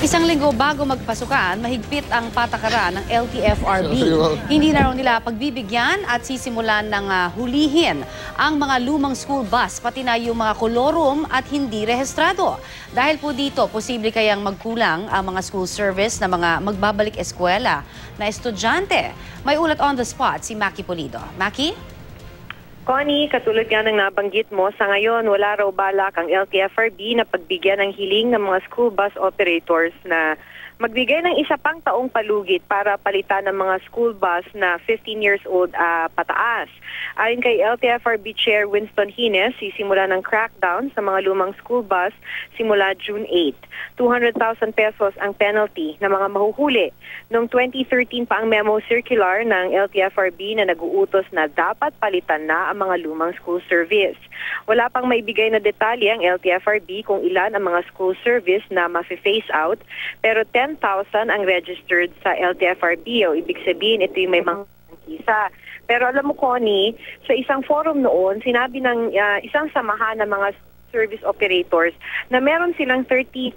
Isang linggo bago magpasukan, mahigpit ang patakaran ng LTFRB. Hindi na raw nila pagbibigyan at sisimulan ng hulihin ang mga lumang school bus, pati na yung mga kolorum at hindi rehistrado. Dahil po dito, posible kayang magkulang ang mga school service na mga magbabalik eskwela na estudyante. May ulat on the spot si Maki Pulido. Maki? Connie, katulad nga ng nabanggit mo, sa ngayon wala raw balak ang LTFRB na pagbigyan ng hiling ng mga school bus operators na magbigay ng isa pang taong palugit para palitan ng mga school bus na 15 years old pataas. Ayon kay LTFRB Chair Winston Hines, sisimula ng crackdown sa mga lumang school bus simula June 8. 200,000 pesos ang penalty ng mga mahuhuli. Noong 2013 pa ang memo circular ng LTFRB na nag-uutos na dapat palitan na ang mga lumang school service. Wala pang maibigay na detalye ang LTFRB kung ilan ang mga school service na ma-phase out, pero 10,000 ang registered sa LTFRB o ibig sabihin ito yung may mga isa. Pero alam mo, Connie, sa isang forum noon, sinabi ng isang samahan ng mga service operators na meron silang 30,000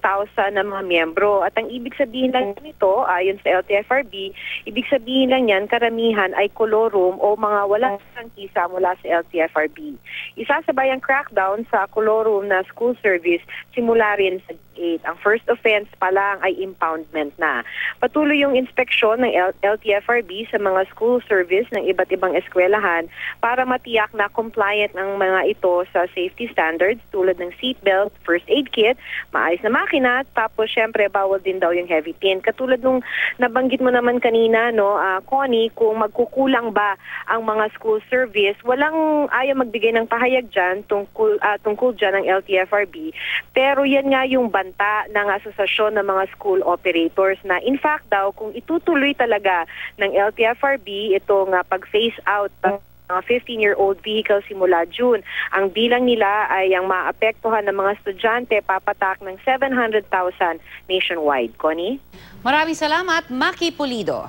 na mga miyembro. At ang ibig sabihin lang nito, ayon sa LTFRB, ibig sabihin lang yan, karamihan ay kolorum o mga walang prangkisa mula sa LTFRB. Isasabay ang crackdown sa kolorum na school service simula rin sa 8. Ang first offense pa lang ay impoundment na. Patuloy yung inspeksyon ng LTFRB sa mga school service ng iba't ibang eskwelahan para matiyak na compliant ng mga ito sa safety standards tulad ng seatbelt, first aid kit, maayos na makina, tapos syempre bawal din daw yung heavy tin. Katulad nung nabanggit mo naman kanina, no, Connie, kung magkukulang ba ang mga school service, walang ayaw magbigay ng pahayag dyan tungkol dyan ng LTFRB. Pero yan nga yung banta ng asosasyon ng mga school operators na in fact daw kung itutuloy talaga ng LTFRB itong pag-phase out mga 15-year-old vehicle simula June. Ang bilang nila ay ang maapektuhan ng mga estudyante papatak ng 700,000 nationwide. Connie? Maraming salamat, Maki Pulido.